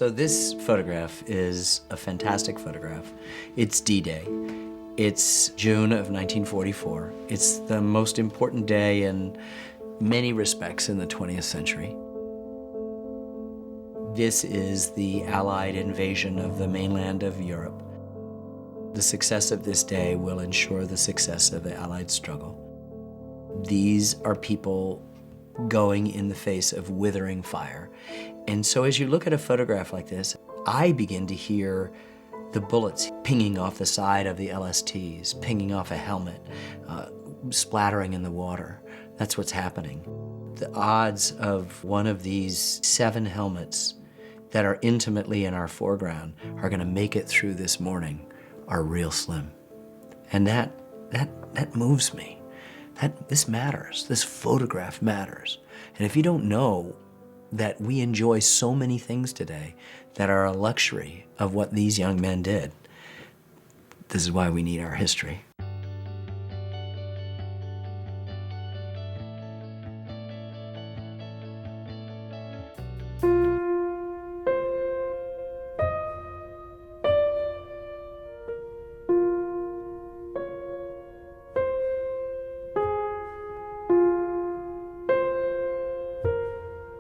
So this photograph is a fantastic photograph. It's D-Day. It's June of 1944. It's the most important day in many respects in the 20th century. This is the Allied invasion of the mainland of Europe. The success of this day will ensure the success of the Allied struggle. These are people going in the face of withering fire. And so as you look at a photograph like this, I begin to hear the bullets pinging off the side of the LSTs, pinging off a helmet, splattering in the water. That's what's happening. The odds of one of these 7 helmets that are intimately in our foreground are going to make it through this morning are real slim. And that moves me. This matters. This photograph matters. And if you don't know that we enjoy so many things today that are a luxury of what these young men did, this is why we need our history.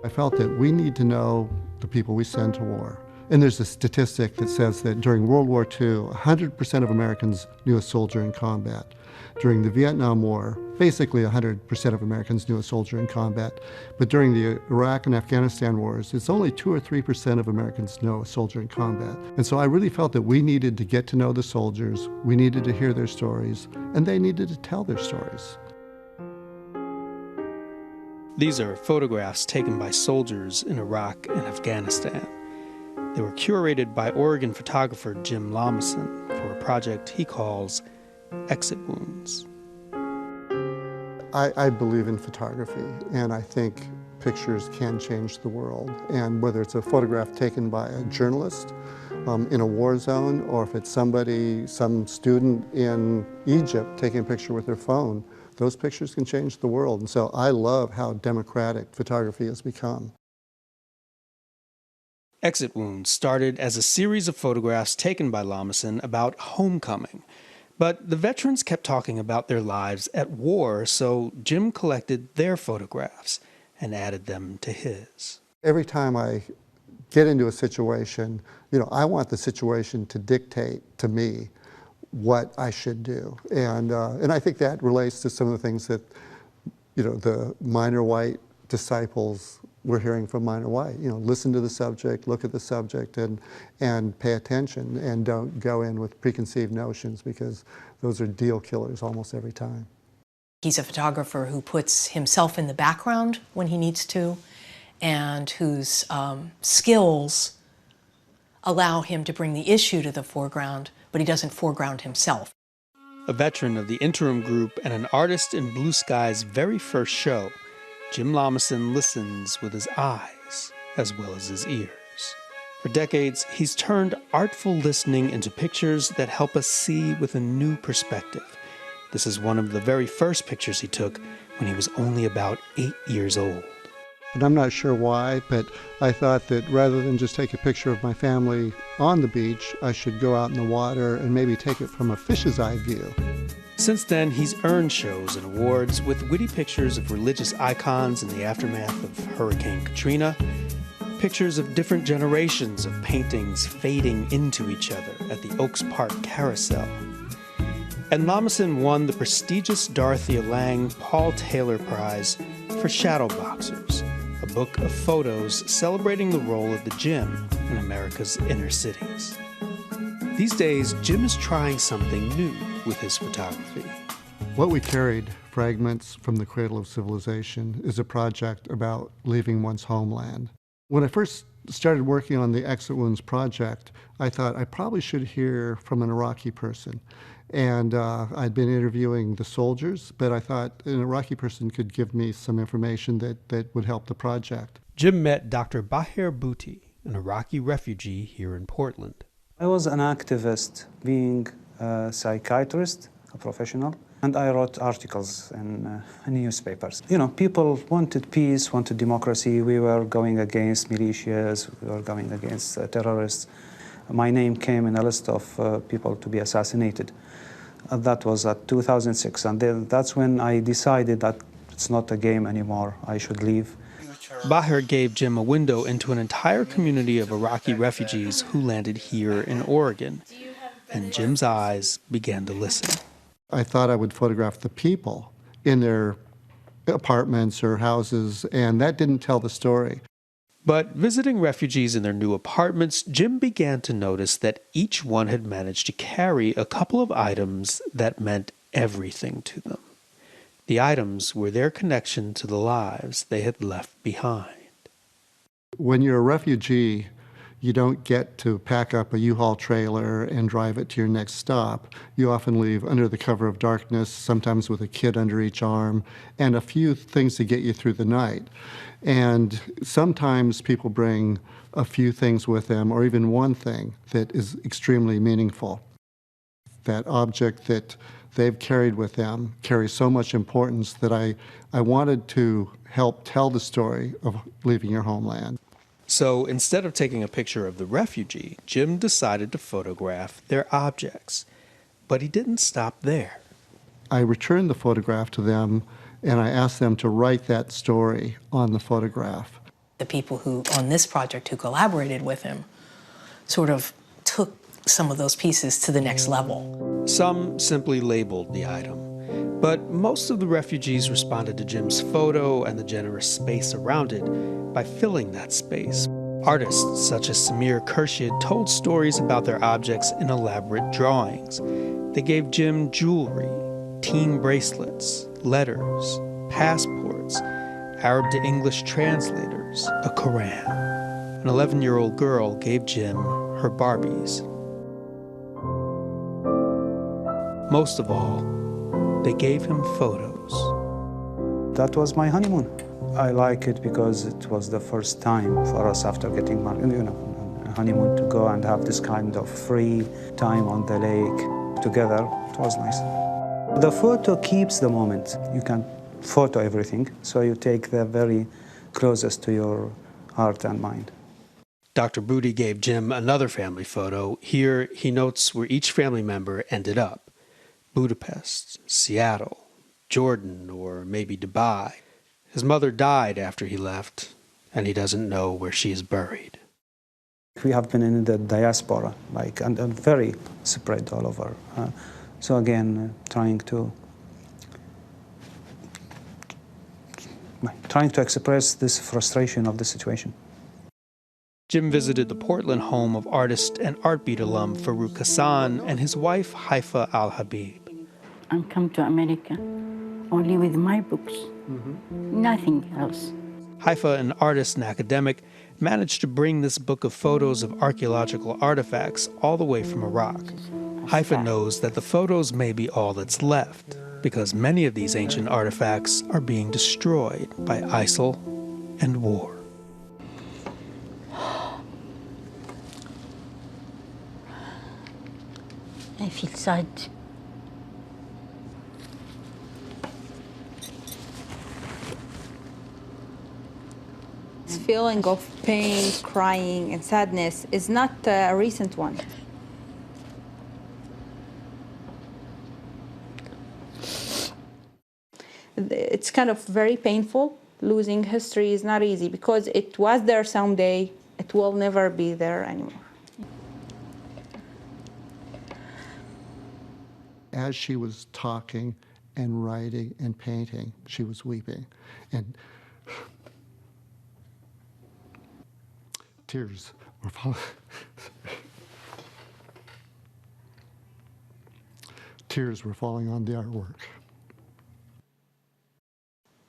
I felt that we need to know the people we send to war. And there's a statistic that says that during World War II, 100% of Americans knew a soldier in combat. During the Vietnam War, basically 100% of Americans knew a soldier in combat. But during the Iraq and Afghanistan wars, it's only 2 or 3% of Americans know a soldier in combat. And so I really felt that we needed to get to know the soldiers, we needed to hear their stories, and they needed to tell their stories. These are photographs taken by soldiers in Iraq and Afghanistan. They were curated by Oregon photographer Jim Lommasson for a project he calls Exit Wounds. I believe in photography, and I think pictures can change the world. And whether it's a photograph taken by a journalist in a war zone, or if it's some student in Egypt taking a picture with their phone, those pictures can change the world. And so I love how democratic photography has become. Exit Wounds started as a series of photographs taken by Lommasson about homecoming. But the veterans kept talking about their lives at war, so Jim collected their photographs and added them to his. Every time I get into a situation, I want the situation to dictate to me what I should do. And I think that relates to some of the things that, the minor white disciples were hearing from minor white. Listen to the subject, look at the subject, and pay attention, and don't go in with preconceived notions, because those are deal killers almost every time. He's a photographer who puts himself in the background when he needs to, and whose skills allow him to bring the issue to the foreground, but he doesn't foreground himself. A veteran of the interim group and an artist in Blue Sky's very first show, Jim Lommasson listens with his eyes as well as his ears. For decades, he's turned artful listening into pictures that help us see with a new perspective. This is one of the very first pictures he took when he was only about 8 years old. And I'm not sure why, but I thought that rather than just take a picture of my family on the beach, I should go out in the water and maybe take it from a fish's eye view. Since then, he's earned shows and awards with witty pictures of religious icons in the aftermath of Hurricane Katrina, pictures of different generations of paintings fading into each other at the Oaks Park Carousel. And Lommasson won the prestigious Dorothea Lange Paul Taylor Prize for Shadow Boxers, a book of photos celebrating the role of the gym in America's inner cities. These days, Jim is trying something new with his photography. What we carried, Fragments from the Cradle of Civilization, is a project about leaving one's homeland. When I first started working on the Exit Wounds project, I thought I probably should hear from an Iraqi person. And I'd been interviewing the soldiers, but I thought an Iraqi person could give me some information that would help the project. Jim met Dr. Bahir Bhuti, an Iraqi refugee here in Portland. I was an activist, being a psychiatrist, a professional, And I wrote articles in newspapers. You know, people wanted peace, wanted democracy. We were going against militias, we were going against terrorists. My name came in a list of people to be assassinated. That was at 2006, and then that's when I decided that it's not a game anymore. I should leave. Baher gave Jim a window into an entire community of Iraqi refugees who landed here in Oregon, and Jim's eyes began to listen. I thought I would photograph the people in their apartments or houses, and that didn't tell the story. But visiting refugees in their new apartments, Jim began to notice that each one had managed to carry a couple of items that meant everything to them. The items were their connection to the lives they had left behind. When you're a refugee, you don't get to pack up a U-Haul trailer and drive it to your next stop. You often leave under the cover of darkness, sometimes with a kid under each arm, and a few things to get you through the night. And sometimes people bring a few things with them, or even one thing that is extremely meaningful. That object that they've carried with them carries so much importance that I wanted to help tell the story of leaving your homeland. So instead of taking a picture of the refugee, Jim decided to photograph their objects. But he didn't stop there. I returned the photograph to them, and I asked them to write that story on the photograph. The people who, on this project, who collaborated with him, sort of took some of those pieces to the next level. Some simply labeled the item. But most of the refugees responded to Jim's photo and the generous space around it by filling that space. Artists such as Samir Khurshid told stories about their objects in elaborate drawings. They gave Jim jewelry, teen bracelets, letters, passports, Arab to English translators, a Quran. An 11-year-old girl gave Jim her Barbies. Most of all, they gave him photos. That was my honeymoon. I like it because it was the first time for us after getting married, you know, a honeymoon to go and have this kind of free time on the lake together. It was nice. The photo keeps the moment. You can photo everything, so you take the very closest to your heart and mind. Dr. Booty gave Jim another family photo. Here he notes where each family member ended up. Budapest, Seattle, Jordan, or maybe Dubai. His mother died after he left, and he doesn't know where she is buried. We have been in the diaspora, and very spread all over. So again, trying to express this frustration of the situation. Jim visited the Portland home of artist and Artbeat alum Farouk Hassan and his wife Haifa Al-Habib. I come to America only with my books, nothing else. Haifa, an artist and academic, managed to bring this book of photos of archaeological artifacts all the way from Iraq. Haifa knows that the photos may be all that's left, because many of these ancient artifacts are being destroyed by ISIL and war. I feel sad. This feeling of pain, crying, and sadness is not a recent one. It's kind of very painful. Losing history is not easy because it was there someday. It will never be there anymore. As she was talking and writing and painting, she was weeping. And tears were falling. Tears were falling on the artwork.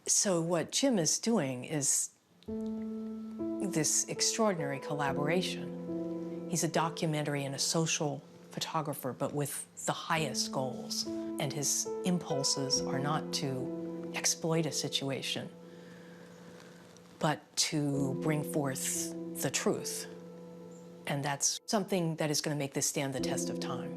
So what Jim is doing is this extraordinary collaboration. He's a documentary and a social photographer, but with the highest goals. And his impulses are not to exploit a situation, but to bring forth the truth. And that's something that is going to make this stand the test of time.